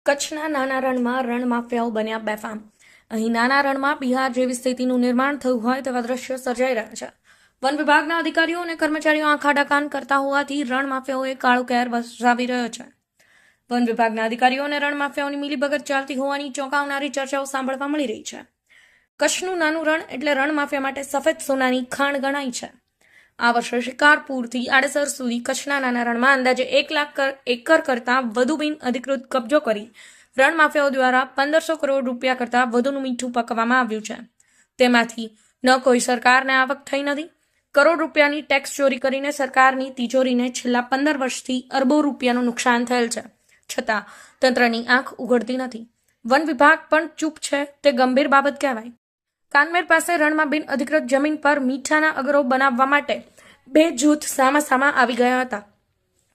કચ્છના નાના રણમાં રણ માફિયાઓ બન્યા બેફામ. અહીં નાના રણમાં બિહાર જેવી સ્થિતિનું નિર્માણ થયું હોય તેવા દ્રશ્યો સર્જાઈ રહ્યા છે. વન વિભાગના અધિકારીઓ અને કર્મચારીઓ આંખાડાકાન કરતા હોવાથી રણ માફિયાઓએ કાળો કહેર વરસાવી રહ્યો છે. વન વિભાગના અધિકારીઓ અને રણ માફિયાઓની મિલીભગત ચાલતી હોવાની ચોંકાવનારી ચર્ચાઓ સાંભળવા મળી રહી છે. કચ્છનું નાનું રણ એટલે રણ માફિયા માટે સફેદ સોનાની ખાણ ગણાય છે. આ વર્ષે શિકારપુરથી આડેસર સુધી કચ્છના નાના રણમાં અંદાજે 1 લાખ એકર કરતાં વધુ બિન અધિકૃત કબજો કરી રણ માફિયાઓ દ્વારા 1500 કરોડ રૂપિયા કરતાં વધુનું મીઠું પકવવામાં આવ્યું છે. તેમાંથી ન કોઈ સરકારને આવક થઈ નથી. કરોડ રૂપિયાની ટેક્સ ચોરી કરીને સરકારની તિજોરીને છેલ્લા 15 વર્ષથી અરબો રૂપિયાનું નુકસાન થયેલ છે. છતાં તંત્રની આંખ ઉઘડતી નથી. વન વિભાગ પણ ચૂપ છે તે ગંભીર બાબત કહેવાય. કાનમેર પાસે રણમાં બિન અધિકૃત જમીન પર મીઠાના અગરો બનાવવા માટે 2 જૂથ સામા આવી ગયા હતા,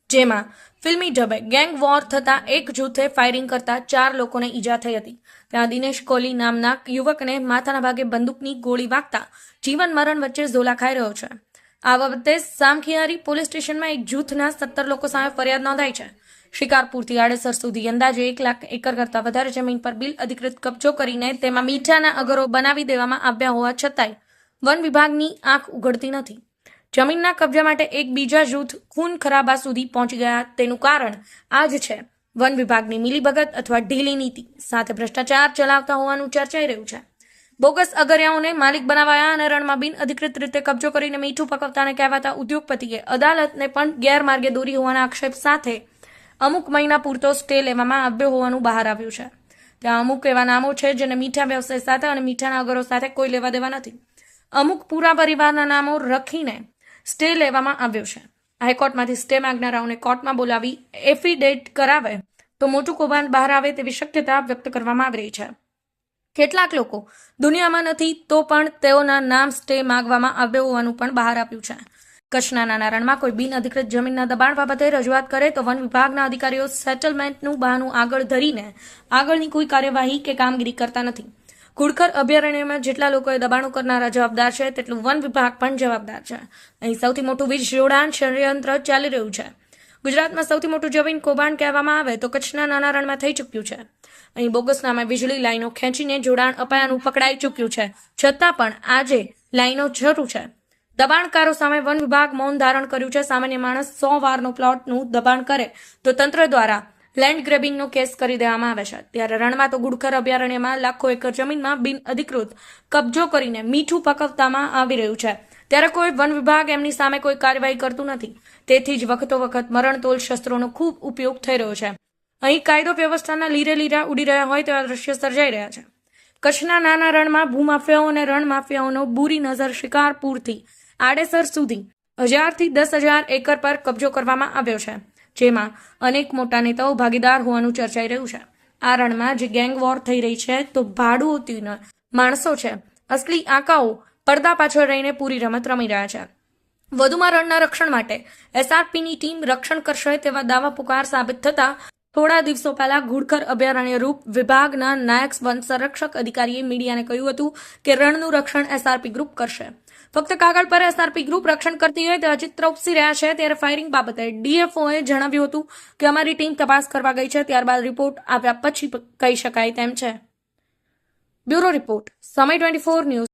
જેમાં ફિલ્મી ઢબે ગેંગ વોર થતા એક જૂથે ફાયરિંગ કરતા 4 લોકોને ઈજા થઈ હતી. ત્યાં દિનેશ કોહલી નામના યુવકને માથાના ભાગે બંદૂકની ગોળી વાગતા જીવન મરણ વચ્ચે ઝોલા ખાઈ રહ્યો છે. આ બાબતે સામખિયારી પોલીસ સ્ટેશનમાં એક જૂથના 17 લોકો સામે ફરિયાદ નોંધાઈ છે. શિકારપુરથી આડેસર સુધી અંદાજે 1 લાખ એકર કરતાં વધારે જમીન પર બિન અધિકૃત કબજો કરીને તેમાં મીઠાના અગરો બનાવી દેવામાં આવ્યા હોવા છતાંય વન વિભાગની આંખ ઉઘડતી નથી. જમીનના કબજા માટે એક બીજા જૂથ ખૂન ખરાબા સુધી પહોંચી ગયા. તેનું કારણ આ જ છે વન વિભાગની મિલીભગત અથવા ઢીલી નીતિ સાથે ભ્રષ્ટાચાર ચલાવતા હોવાનું ચર્ચાઈ રહ્યું છે. બોગસ અગરિયાઓને માલિક બનાવાયા અને રણમાં બિન અધિકૃત રીતે કબજો કરીને મીઠું પકવતાને કહેવાતા ઉદ્યોગપતિએ અદાલતને પણ ગેરમાર્ગે દોરી હોવાના આક્ષેપ સાથે અમુક મહિના પૂરતો સ્ટે લેવામાં આવ્યો હોવાનું બહાર આવ્યું છે. ત્યાં અમુક એવા નામો છે જેને મીઠા વ્યવસાય સાથે અને મીઠાના અગરો સાથે કોઈ લેવા દેવા નથી. અમુક પૂરા પરિવારના નામો રખીને સ્ટે લેવામાં આવ્યો છે. હાઈકોર્ટમાંથી સ્ટે માંગનારાઓને કોર્ટમાં બોલાવી એફિડેવિટ કરાવે તો મોટું કૌભાંડ બહાર આવે તેવી શક્યતા વ્યક્ત કરવામાં આવી રહી છે. કેટલાક લોકો દુનિયામાં નથી તો પણ તેઓના નામ સ્ટે માંગવામાં આવ્યો હોવાનું પણ બહાર આવ્યું છે. કચ્છના નાના રણમાં કોઈ બિન અધિકૃત જમીનના દબાણ બાબતે રજૂઆત કરે તો વન વિભાગના અધિકારીઓ સેટલમેન્ટનું બહાનું આગળ ધરીને આગળની કોઈ કાર્યવાહી કે કામગીરી કરતા નથી. ઘુડખર અભયારણ્યમાં જેટલા લોકોએ દબાણો કરનારા જવાબદાર છે તેટલું વન વિભાગ પણ જવાબદાર છે. અહીં સૌથી મોટું વીજ જોડાણ ષડયંત્ર ચાલી રહ્યું છે. ગુજરાતમાં સૌથી મોટું જમીન કૌભાંડ કહેવામાં આવે તો કચ્છના નાના રણમાં થઈ ચૂક્યું છે. અહીં બોગસ નામે વીજળી લાઈનો ખેંચીને જોડાણ અપાયાનું પકડાઈ ચૂક્યું છે. છતાં પણ આજે લાઈનો જરૂર છે. દબાણકારો સામે વન વિભાગ મૌન ધારણ કર્યું છે. સામાન્ય માણસ 100 વારનો પ્લોટનું દબાણ કરે તો તંત્ર દ્વારા લેન્ડ ગ્રેબિંગનો કેસ કરી દેવામાં આવે છે. ત્યારે રણમાં તો ગુડખર અભયારણ્યમાં લાખો એકર જમીનમાં બિન અધિકૃત કબજો કરીને મીઠું પકવવામાં આવી રહ્યું છે. ત્યારે કોઈ વન વિભાગ એમની સામે કોઈ કાર્યવાહી કરતું નથી. તેથી જ વખતો વખત મરણતોલ શસ્ત્રોનો ખૂબ ઉપયોગ થઈ રહ્યો છે. અહીં કાયદો વ્યવસ્થાના લીરા ઉડી રહ્યા હોય તેવા દ્રશ્યો સર્જાઈ રહ્યા છે. કચ્છના નાના રણમાં ભૂમાફિયાઓ અને રણ માફિયાઓનો બુરી નજર શિકારપુરથી આડેસર સુધી 1000 થી 10,000 એકર પર કબજો કરવામાં આવ્યો છે, જેમાં અનેક મોટા નેતાઓ ભાગીદાર હોવાનું ચર્ચાઈ રહ્યું છે. આ રણમાં જે ગેંગ વોર થઈ રહી છે તો ભાડુઓના માણસો છે. અસલી આંકાઓ પડદા પાછળ રહીને પૂરી રમત રમી રહ્યા છે. વધુમાં રણના રક્ષણ માટે એસઆરપીની ટીમ રક્ષણ કરશે તેવા દાવા પુકાર સાબિત થતા થોડા દિવસો પહેલા ઘુડખર અભયારણ્ય રૂપ વિભાગના નાયક વન સંરક્ષક અધિકારીએ મીડિયાને કહ્યું હતું કે રણનું રક્ષણ એસઆરપી ગ્રુપ કરશે. ફક્ત કાગળ પર એસઆરપી ગ્રુપ રક્ષણ કરતી હોય તેવા ચિત્ર ઉપસી રહ્યા છે. ત્યારે ફાયરિંગ બાબતે ડીએફઓએ જણાવ્યું હતું કે અમારી ટીમ તપાસ કરવા ગઈ છે, ત્યારબાદ રિપોર્ટ આવ્યા પછી કહી શકાય તેમ છે. બ્યુરો રિપોર્ટ, સમય 24 ન્યૂઝ.